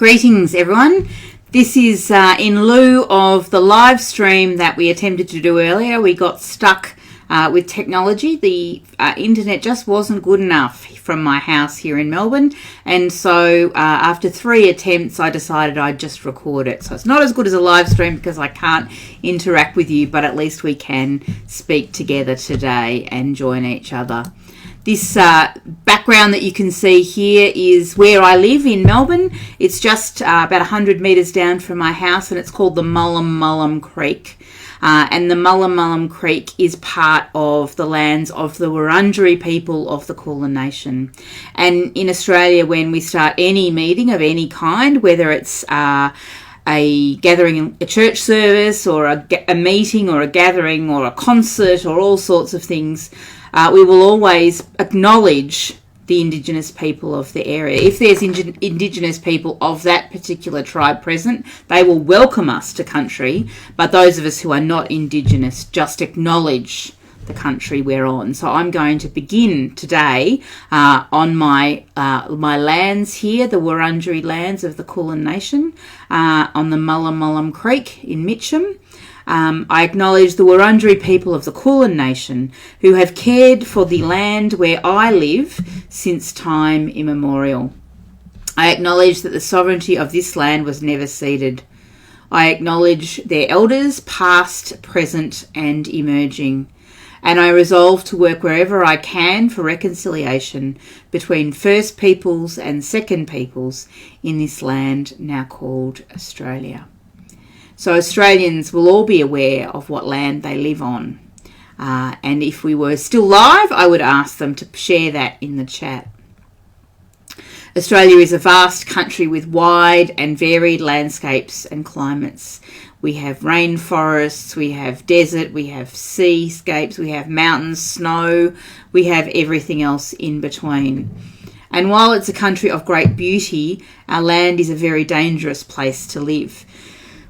Greetings everyone. This is in lieu of the live stream that we attempted to do earlier. We got stuck with technology. The internet just wasn't good enough from my house here in Melbourne, and so after 3 attempts I decided I'd just record it. So it's not as good as a live stream because I can't interact with you, but at least we can speak together today and join each other. This background that you can see here is where I live in Melbourne. It's just about 100 metres down from my house, and it's called the Mullum Creek. And the Mullum Creek is part of the lands of the Wurundjeri people of the Kulin Nation. And in Australia, when we start any meeting of any kind, whether it's a gathering, a church service, or a meeting, or a gathering, or a concert, or all sorts of things, we will always acknowledge the Indigenous people of the area. If there's Indigenous people of that particular tribe present, they will welcome us to country, but those of us who are not Indigenous just acknowledge the country we're on. So I'm going to begin today on my lands here, the Wurundjeri lands of the Kulin Nation, on the Mullum Creek in Mitcham. I acknowledge the Wurundjeri people of the Kulin Nation who have cared for the land where I live since time immemorial. I acknowledge that the sovereignty of this land was never ceded. I acknowledge their elders, past, present and emerging. And I resolve to work wherever I can for reconciliation between First Peoples and Second Peoples in this land now called Australia. So Australians will all be aware of what land they live on. And if we were still live, I would ask them to share that in the chat. Australia is a vast country with wide and varied landscapes and climates. We have rainforests, we have desert, we have seascapes, we have mountains, snow, we have everything else in between. And while it's a country of great beauty, our land is a very dangerous place to live,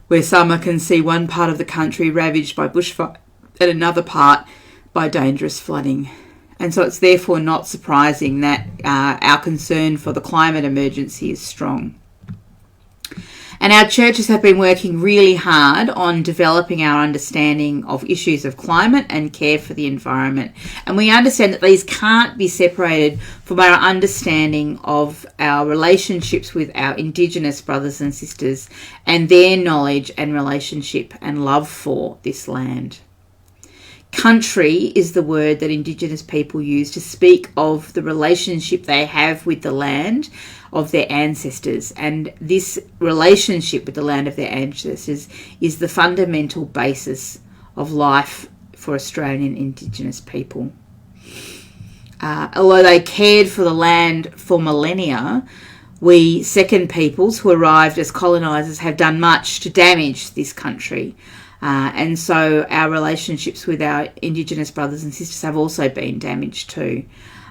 where summer can see one part of the country ravaged by bushfire and another part by dangerous flooding. And so it's therefore not surprising that our concern for the climate emergency is strong. And our churches have been working really hard on developing our understanding of issues of climate and care for the environment. And we understand that these can't be separated from our understanding of our relationships with our Indigenous brothers and sisters and their knowledge and relationship and love for this land. Country is the word that Indigenous people use to speak of the relationship they have with the land of their ancestors, and this relationship with the land of their ancestors is the fundamental basis of life for Australian Indigenous people. Although they cared for the land for millennia, we Second Peoples who arrived as colonisers have done much to damage this country. And so our relationships with our Indigenous brothers and sisters have also been damaged too.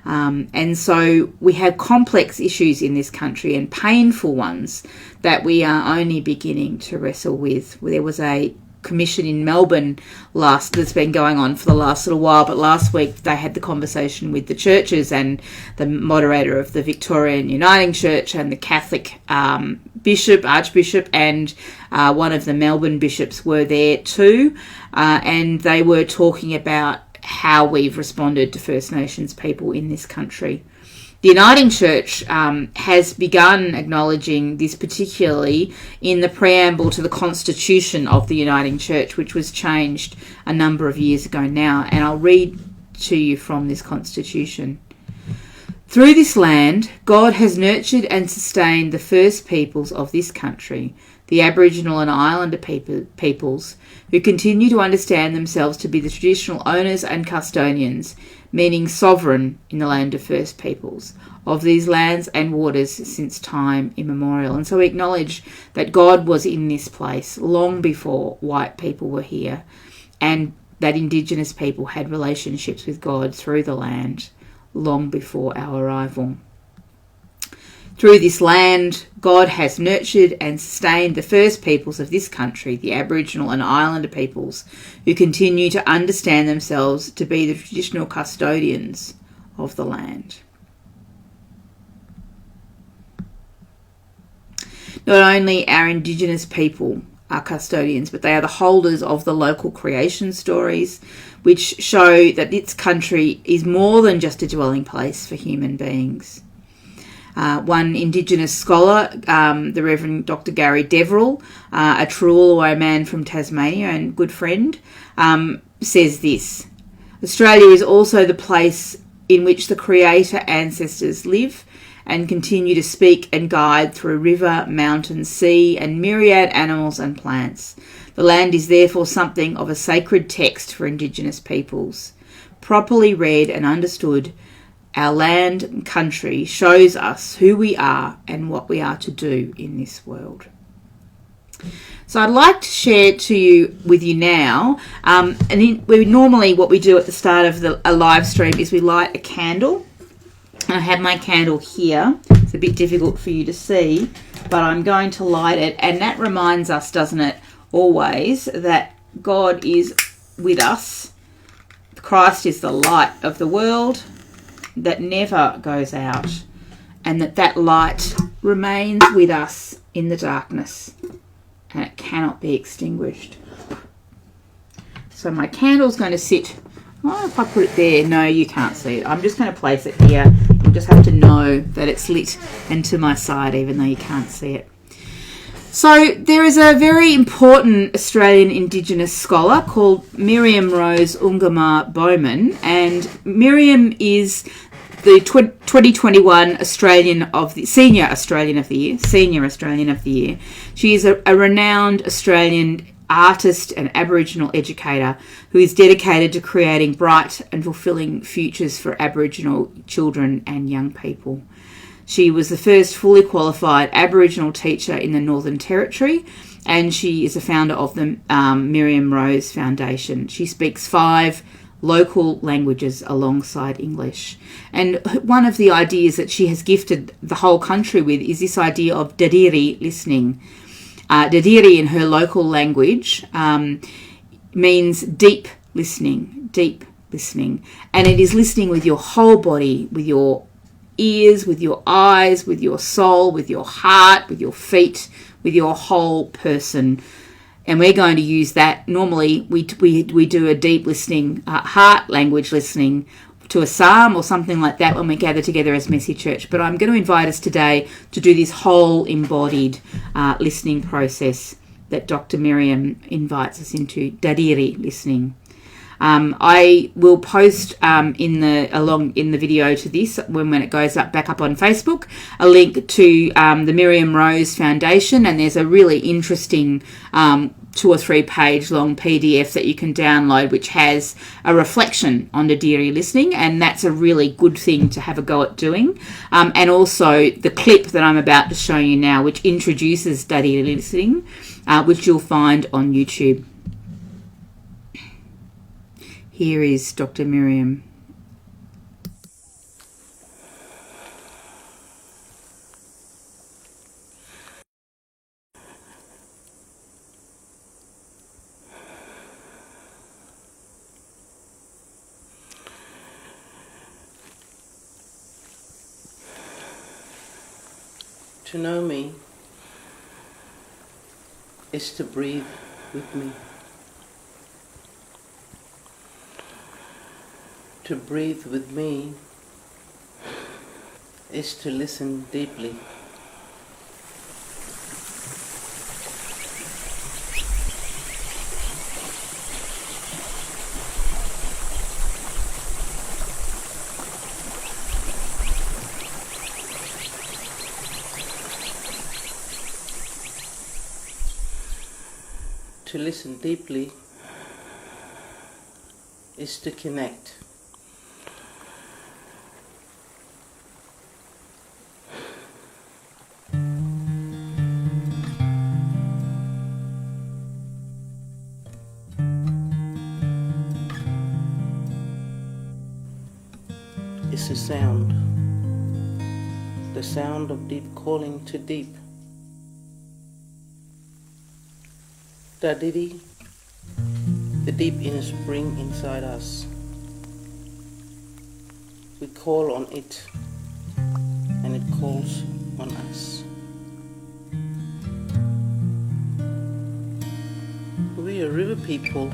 And so we have complex issues in this country and painful ones that we are only beginning to wrestle with. There was a commission in Melbourne that's been going on for the last little while, but last week they had the conversation with the churches, and the moderator of the Victorian Uniting Church and the Catholic Archbishop and one of the Melbourne bishops were there too, and they were talking about how we've responded to First Nations people in this country. The Uniting Church has begun acknowledging this, particularly in the preamble to the Constitution of the Uniting Church, which was changed a number of years ago now. And I'll read to you from this Constitution. Through this land, God has nurtured and sustained the First Peoples of this country, the Aboriginal and Islander peoples, who continue to understand themselves to be the traditional owners and custodians, meaning sovereign in the land of First Peoples, of these lands and waters since time immemorial. And so we acknowledge that God was in this place long before white people were here, and that Indigenous people had relationships with God through the land long before our arrival. Through this land, God has nurtured and sustained the First Peoples of this country, the Aboriginal and Islander peoples, who continue to understand themselves to be the traditional custodians of the land. Not only our Indigenous people are custodians, but they are the holders of the local creation stories, which show that its country is more than just a dwelling place for human beings. One Indigenous scholar, the Reverend Dr. Gary Deverill, a Trawulaway man from Tasmania and good friend, says this: Australia is also the place in which the Creator ancestors live and continue to speak and guide through river, mountain, sea, and myriad animals and plants. The land is therefore something of a sacred text for Indigenous peoples. Properly read and understood, our land and country shows us who we are and what we are to do in this world. So I'd like to share with you now, normally what we do at the start of a live stream is we light a candle. I have my candle here. It's a bit difficult for you to see, but I'm going to light it, and that reminds us, doesn't it, always, that God is with us. Christ is the light of the world that never goes out, and that light remains with us in the darkness, and it cannot be extinguished. So my candle's going to sit, if I put it there, no, you can't see it. I'm just going to place it here. You just have to know that it's lit and to my side, even though you can't see it. So there is a very important Australian Indigenous scholar called Miriam Rose Ungamar Bowman, and Miriam is the 2021 Senior Australian of the Year. She is a renowned Australian artist and Aboriginal educator who is dedicated to creating bright and fulfilling futures for Aboriginal children and young people. She was the first fully qualified Aboriginal teacher in the Northern Territory, and she is a founder of the Miriam Rose Foundation. She speaks 5 local languages alongside English. And one of the ideas that she has gifted the whole country with is this idea of dadiri listening. Dadiri in her local language means deep listening. And it is listening with your whole body, with your ears, with your eyes, with your soul, with your heart, with your feet, with your whole person. And we're going to use that. Normally we do a deep listening, heart language listening to a psalm or something like that when we gather together as Messy Church. But I'm going to invite us today to do this whole embodied listening process that Dr. Miriam invites us into, dadiri listening. I will post in the video to this when it goes back up on Facebook, a link to the Miriam Rose Foundation, and there's a really interesting 2 or 3 page long PDF that you can download, which has a reflection on dadiri listening, and that's a really good thing to have a go at doing. And also the clip that I'm about to show you now, which introduces dadiri listening, which you'll find on YouTube. Here is Dr. Miriam. To know me is to breathe with me. To breathe with me is to listen deeply. To listen deeply is to connect. It's a sound, the sound of deep calling to deep. Dadiri, the deep inner spring inside us. We call on it, and it calls on us. people,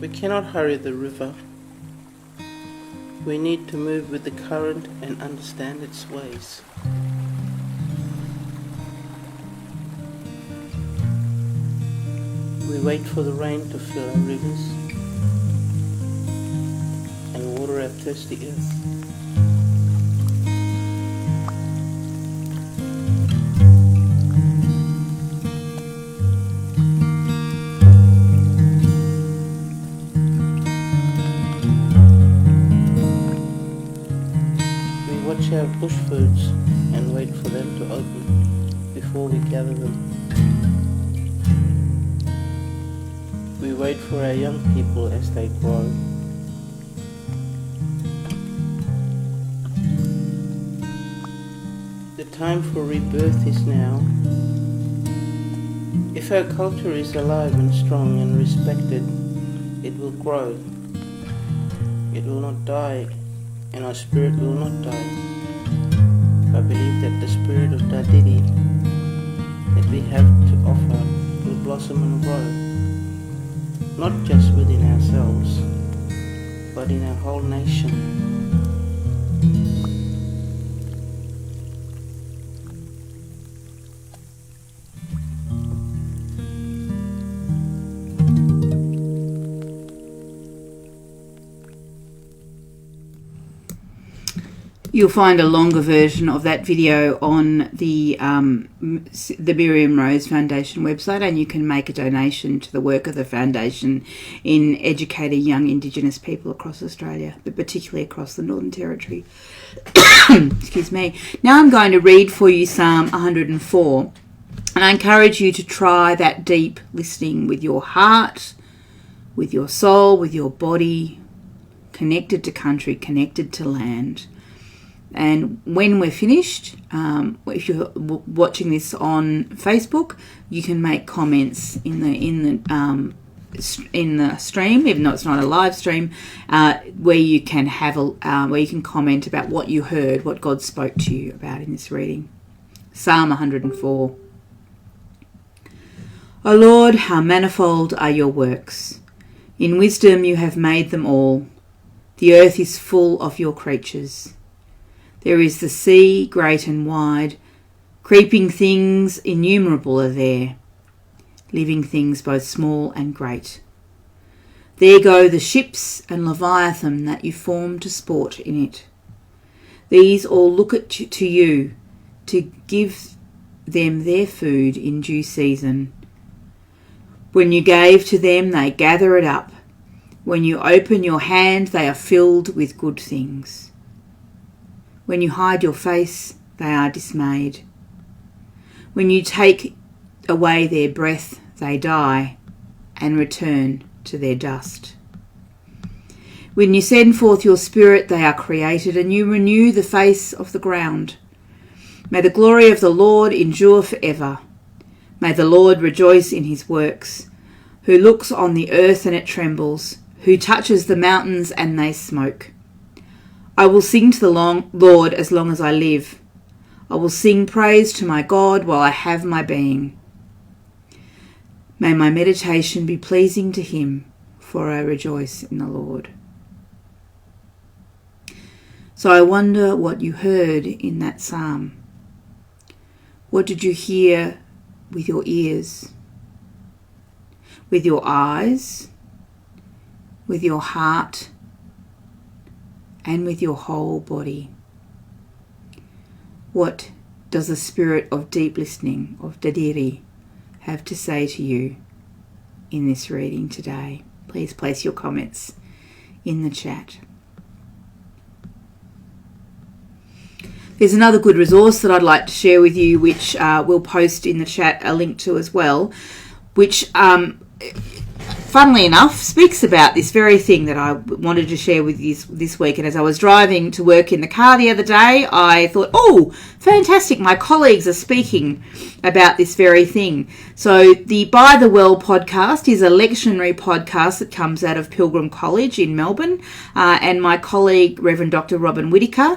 we cannot hurry the river. We need to move with the current and understand its ways. We wait for the rain to fill our rivers and water our thirsty earth. We watch our bush foods and wait for them to open before we gather them. We wait for our young people as they grow. The time for rebirth is now. If our culture is alive and strong and respected, it will grow. It will not die, and our spirit will not die. I believe that the spirit of Dadidi that we have to offer will blossom and grow. Not just within ourselves, but in our whole nation. You'll find a longer version of that video on the Miriam Rose Foundation website, and you can make a donation to the work of the foundation in educating young Indigenous people across Australia, but particularly across the Northern Territory. Excuse me. Now I'm going to read for you Psalm 104, and I encourage you to try that deep listening with your heart, with your soul, with your body, connected to country, connected to land. And when we're finished, if you're watching this on Facebook, you can make comments in the stream, even though it's not a live stream, where you can have where you can comment about what you heard, what God spoke to you about in this reading. Psalm 104. O Lord, how manifold are your works! In wisdom you have made them all. The earth is full of your creatures. There is the sea, great and wide. Creeping things innumerable are there, living things both small and great. There go the ships and Leviathan that you formed to sport in it. These all look to you to give them their food in due season. When you gave to them, they gather it up. When you open your hand, they are filled with good things. When you hide your face, they are dismayed. When you take away their breath, they die and return to their dust. When you send forth your spirit, they are created, and you renew the face of the ground. May the glory of the Lord endure forever. May the Lord rejoice in his works, who looks on the earth and it trembles, who touches the mountains and they smoke. I will sing to the Lord as long as I live. I will sing praise to my God while I have my being. May my meditation be pleasing to him, for I rejoice in the Lord. So I wonder what you heard in that psalm. What did you hear with your ears, with your eyes, with your heart, and with your whole body? What does the spirit of deep listening, of Dadiri, have to say to you in this reading today? Please place your comments in the chat. There's another good resource that I'd like to share with you, which we'll post in the chat a link to as well, which funnily enough, speaks about this very thing that I wanted to share with you this week. And as I was driving to work in the car the other day, I thought, oh, fantastic, my colleagues are speaking about this very thing. So the By the Well podcast is a lectionary podcast that comes out of Pilgrim College in Melbourne. And my colleague, Reverend Dr. Robin Whittaker,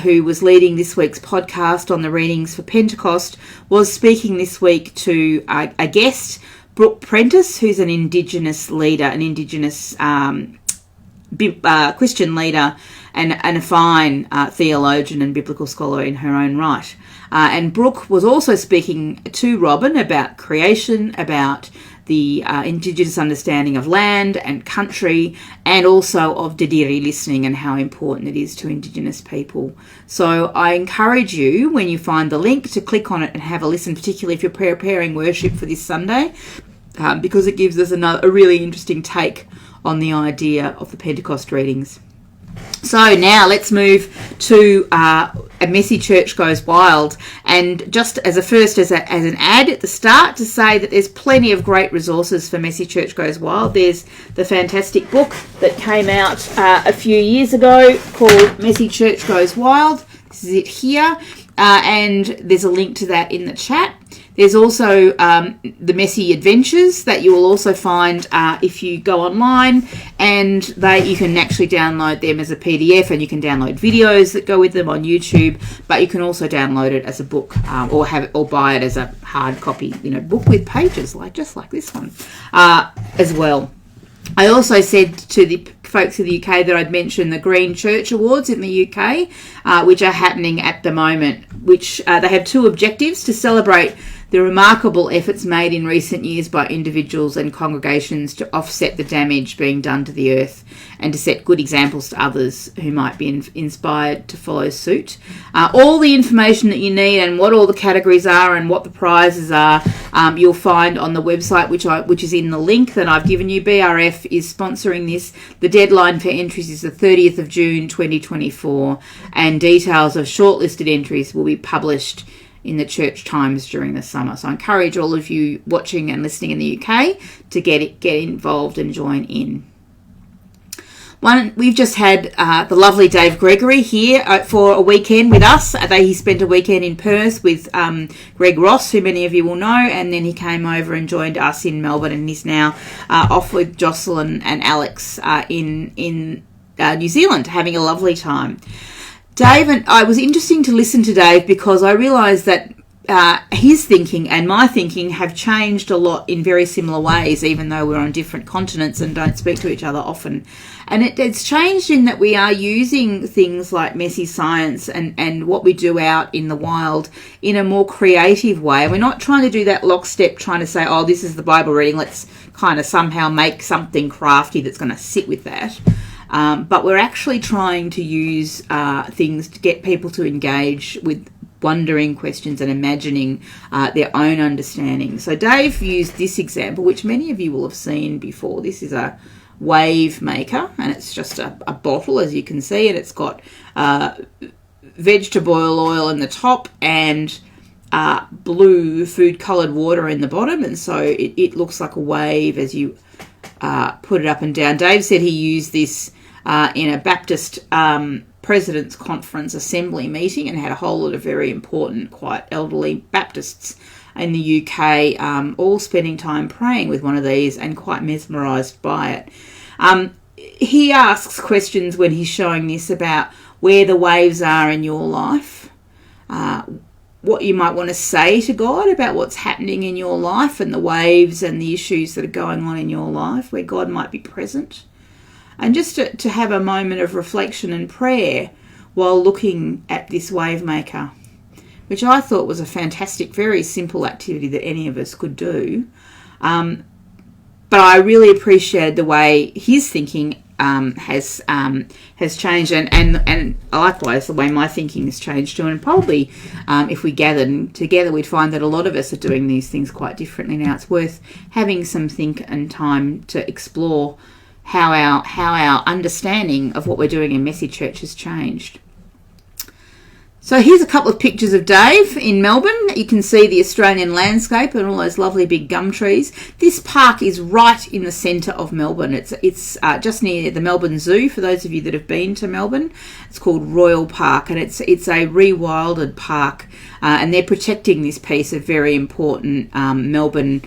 who was leading this week's podcast on the readings for Pentecost, was speaking this week to a guest Brooke Prentice, who's an Indigenous leader, an Indigenous Christian leader, and a fine theologian and biblical scholar in her own right. And Brooke was also speaking to Robin about creation, about the Indigenous understanding of land and country, and also of Didiri listening and how important it is to Indigenous people. So I encourage you, when you find the link, to click on it and have a listen, particularly if you're preparing worship for this Sunday, because it gives us a really interesting take on the idea of the Pentecost readings. So now let's move to A Messy Church Goes Wild, and just as an ad at the start to say that there's plenty of great resources for Messy Church Goes Wild. There's the fantastic book that came out a few years ago called Messy Church Goes Wild. This is it here, and there's a link to that in the chat. There's also the Messy Adventures that you will also find if you go online, and you can actually download them as a PDF, and you can download videos that go with them on YouTube, but you can also download it as a book or buy it as a hard copy, book with pages just like this one as well. I also said to the folks in the UK that I'd mention the Green Church Awards in the UK, which are happening at the moment, which they have two objectives: to celebrate the remarkable efforts made in recent years by individuals and congregations to offset the damage being done to the earth, and to set good examples to others who might be inspired to follow suit. All the information that you need and what all the categories are and what the prizes are, you'll find on the website, which is in the link that I've given you. BRF is sponsoring this. The deadline for entries is the 30th of June 2024, and details of shortlisted entries will be published in the Church Times during the summer. So I encourage all of you watching and listening in the UK to get involved and join in. We've just had the lovely Dave Gregory here for a weekend with us. He spent a weekend in Perth with Greg Ross, who many of you will know, and then he came over and joined us in Melbourne, and he's now off with Jocelyn and Alex in New Zealand, having a lovely time. Dave, and it was interesting to listen to Dave because I realised that his thinking and my thinking have changed a lot in very similar ways, even though we're on different continents and don't speak to each other often. And it's changed in that we are using things like messy science and what we do out in the wild in a more creative way. We're not trying to do that lockstep, trying to say, oh, this is the Bible reading, let's kind of somehow make something crafty that's going to sit with that. But we're actually trying to use things to get people to engage with wondering questions and imagining their own understanding. So Dave used this example, which many of you will have seen before. This is a wave maker, and it's just a bottle, as you can see, and it's got vegetable oil in the top and blue food-coloured water in the bottom, and so it looks like a wave as you put it up and down. Dave said he used this in a Baptist President's Conference Assembly meeting and had a whole lot of very important, quite elderly Baptists in the UK all spending time praying with one of these and quite mesmerised by it. He asks questions when he's showing this about where the waves are in your life, what you might want to say to God about what's happening in your life and the waves and the issues that are going on in your life, where God might be present. And just to have a moment of reflection and prayer while looking at this wave maker, which I thought was a fantastic, very simple activity that any of us could do. But I really appreciated the way his thinking has changed, and likewise the way my thinking has changed too. And probably if we gathered together, we'd find that a lot of us are doing these things quite differently now. It's worth having some think and time to explore how our understanding of what we're doing in Messy Church has changed. So here's a couple of pictures of Dave in Melbourne. You can see the Australian landscape and all those lovely big gum trees. This park is right in the centre of Melbourne. It's just near the Melbourne Zoo, for those of you that have been to Melbourne. It's called Royal Park, and it's a rewilded park, and they're protecting this piece of very important Melbourne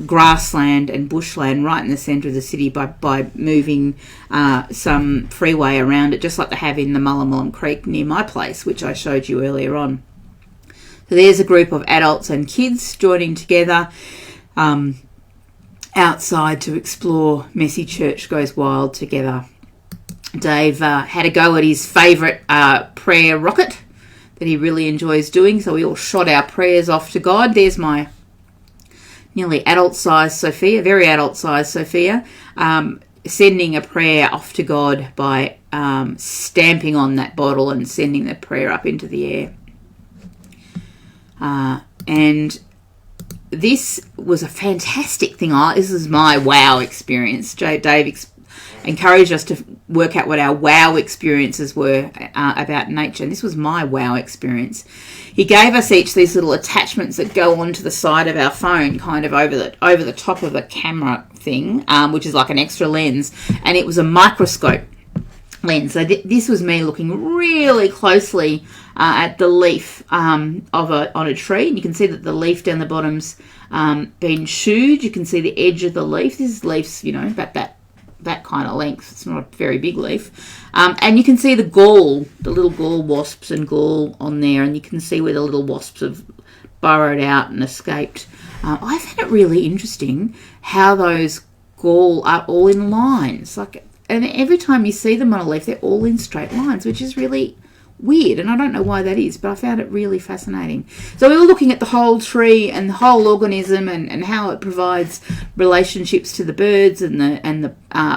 grassland and bushland right in the centre of the city by moving some freeway around it, just like they have in the Mullumbulum Creek near my place, which I showed you earlier on. So there's a group of adults and kids joining together. outside to explore Messy Church Goes Wild together. Dave had a go at his favourite prayer rocket that he really enjoys doing, so we all shot our prayers off to God. There's my nearly adult-sized Sophia, very adult-sized Sophia, sending a prayer off to God by stamping on that bottle and sending the prayer up into the air. And this was a fantastic thing. This is my wow experience. Dave encouraged us to work out what our wow experiences were about nature, and this was my wow experience. He gave us each these little attachments that go onto the side of our phone, kind of over the top of the camera thing, which is like an extra lens, and it was a microscope lens. So this was me looking really closely at the leaf on a tree, and you can see that the leaf down the bottom's been chewed. You can see the edge of the leaf. This leaf's, about that kind of length. It's not a very big leaf. And you can see the little gall wasps and gall on there, and you can see where the little wasps have burrowed out and escaped. I found it really interesting how those gall are all in lines. And every time you see them on a leaf, they're all in straight lines, which is really weird, and I don't know why that is, but I found it really fascinating. So we were looking at the whole tree and the whole organism and how it provides relationships to the birds and the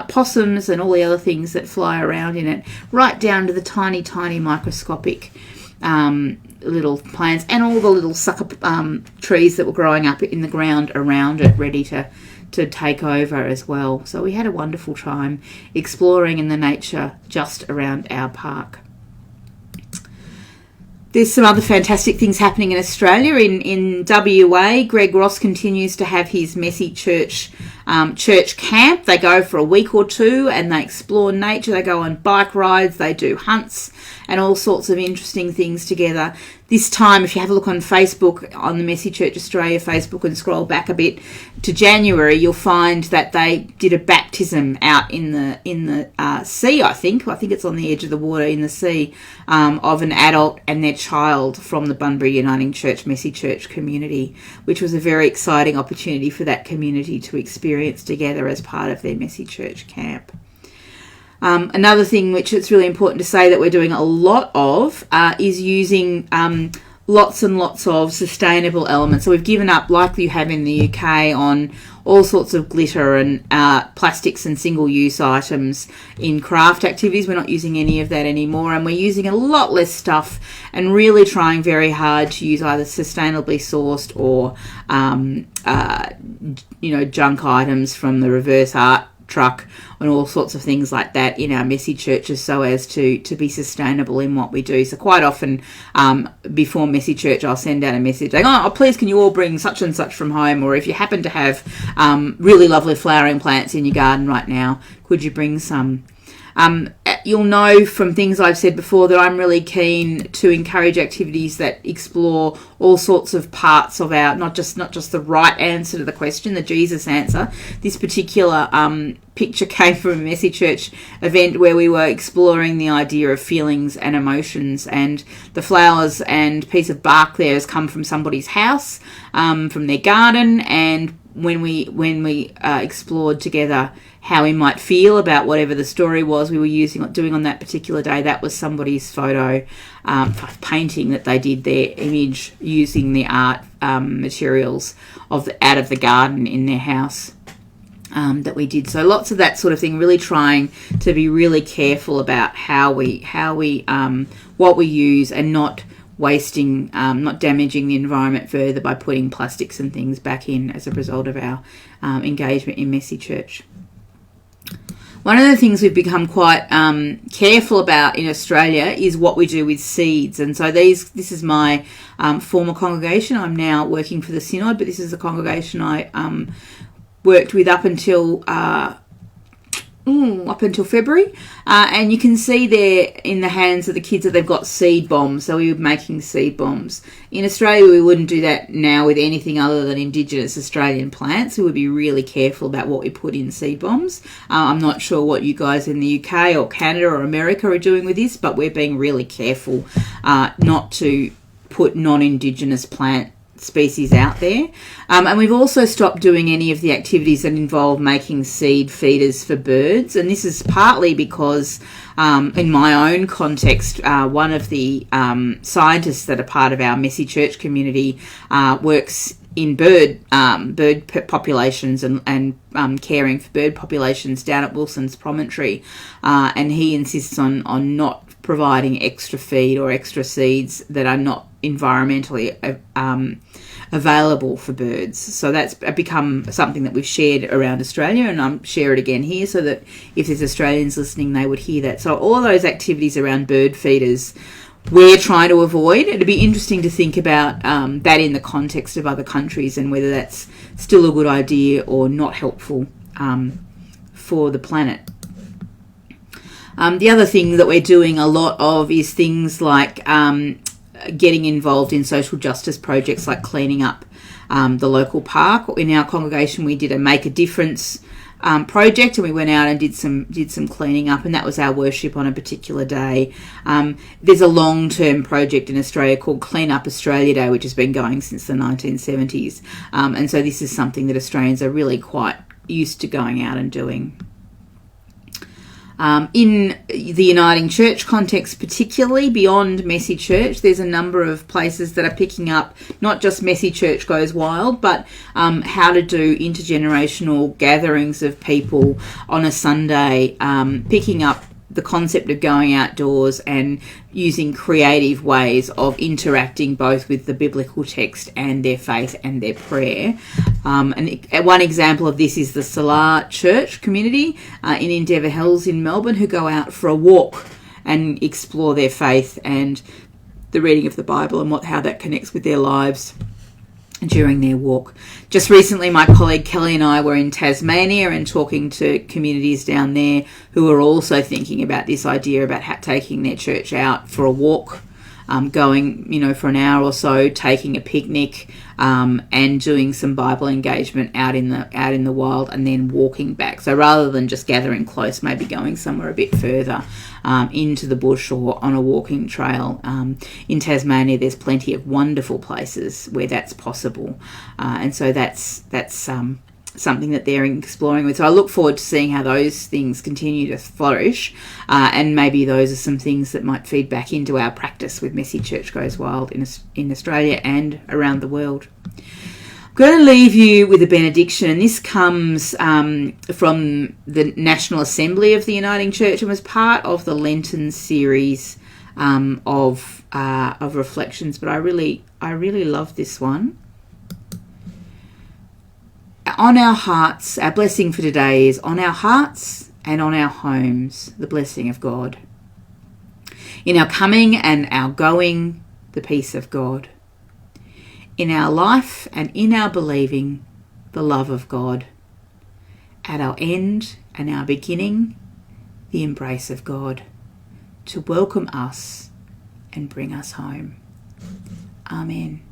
possums and all the other things that fly around in it, right down to the tiny, tiny microscopic little plants and all the little sucker trees that were growing up in the ground around it, ready to take over as well. So we had a wonderful time exploring in the nature just around our park. There's some other fantastic things happening in Australia. In WA, Greg Ross continues to have his Messy Church camp. They go for a week or two and they explore nature. They go on bike rides, they do hunts and all sorts of interesting things together. This time, if you have a look on Facebook, on the Messy Church Australia Facebook, and scroll back a bit to January, you'll find that they did a baptism out in the sea. I think it's on the edge of the water in the sea, of an adult and their child from the Bunbury Uniting Church Messy Church community, which was a very exciting opportunity for that community to experience together as part of their Messy Church camp. Another thing which it's really important to say that we're doing a lot of is using lots and lots of sustainable elements. So we've given up, like you have in the UK, on all sorts of glitter and plastics and single-use items in craft activities. We're not using any of that anymore, and we're using a lot less stuff and really trying very hard to use either sustainably sourced or junk items from the reverse art truck and all sorts of things like that in our Messy Churches, so as to be sustainable in what we do. So quite often before Messy Church, I'll send out a message like, oh, please can you all bring such and such from home, or if you happen to have really lovely flowering plants in your garden right now, could you bring some? You'll know from things I've said before that I'm really keen to encourage activities that explore all sorts of parts of our, not just the right answer to the question, the Jesus answer. This particular picture came from a Messy Church event where we were exploring the idea of feelings and emotions, and the flowers and piece of bark there has come from somebody's house, from their garden, and when we explored together how we might feel about whatever the story was we were doing on that particular day, that was somebody's photo painting that they did their image using the art materials out of the garden in their house that we did. So lots of that sort of thing, really trying to be really careful about how we what we use, and not wasting, not damaging the environment further by putting plastics and things back in as a result of our engagement in Messy Church. One of the things we've become quite careful about in Australia is what we do with seeds. And so this is my former congregation. I'm now working for the Synod, but this is the congregation I worked with up until February, and you can see there in the hands of the kids that they've got seed bombs. So we were making seed bombs. In Australia, we wouldn't do that now with anything other than Indigenous Australian plants. We would be really careful about what we put in seed bombs. I'm not sure what you guys in the UK or Canada or America are doing with this, but we're being really careful not to put non-Indigenous plant species out there. And we've also stopped doing any of the activities that involve making seed feeders for birds. And this is partly because in my own context, one of the scientists that are part of our Messy Church community works in bird populations and caring for bird populations down at Wilson's Promontory, and he insists on not providing extra feed or extra seeds that are not environmentally available for birds. So that's become something that we've shared around Australia, and I'm share it again here so that if there's Australians listening, they would hear that. So all those activities around bird feeders we're trying to avoid. It'd be interesting to think about that in the context of other countries and whether that's still a good idea or not helpful for the planet. The other thing that we're doing a lot of is things like getting involved in social justice projects like cleaning up the local park. In our congregation, we did a Make a Difference project, and we went out and did some cleaning up, and that was our worship on a particular day. There's a long-term project in Australia called Clean Up Australia Day, which has been going since the 1970s, and so this is something that Australians are really quite used to going out and doing. In the Uniting Church context, particularly beyond Messy Church, there's a number of places that are picking up not just Messy Church Goes Wild, but how to do intergenerational gatherings of people on a Sunday, picking up the concept of going outdoors and using creative ways of interacting both with the biblical text and their faith and their prayer. And one example of this is the Salar Church community in Endeavour Hills in Melbourne, who go out for a walk and explore their faith and the reading of the Bible and how that connects with their lives during their walk. Just recently, my colleague Kelly and I were in Tasmania and talking to communities down there who are also thinking about this idea about taking their church out for a walk, going, for an hour or so, taking a picnic, and doing some Bible engagement out in the wild, and then walking back. So rather than just gathering close, maybe going somewhere a bit further into the bush or on a walking trail. In Tasmania, there's plenty of wonderful places where that's possible, and so that's something that they're exploring with. So I look forward to seeing how those things continue to flourish, and maybe those are some things that might feed back into our practice with Messy Church Goes Wild in Australia and around the world. I'm going to leave you with a benediction, and this comes from the National Assembly of the Uniting Church and was part of the Lenten series of reflections. But I really love this one. On our hearts, our blessing for today is on our hearts and on our homes, the blessing of God. In our coming and our going, the peace of God. In our life and in our believing, the love of God. At our end and our beginning, the embrace of God, to welcome us and bring us home. Amen.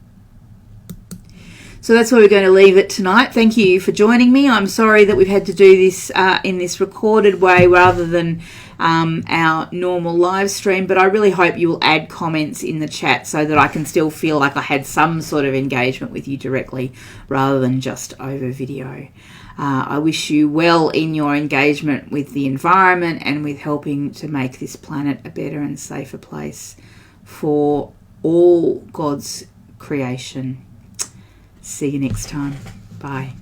So that's where we're going to leave it tonight. Thank you for joining me. I'm sorry that we've had to do this in this recorded way rather than our normal live stream, but I really hope you will add comments in the chat so that I can still feel like I had some sort of engagement with you directly rather than just over video. I wish you well in your engagement with the environment and with helping to make this planet a better and safer place for all God's creation. See you next time. Bye.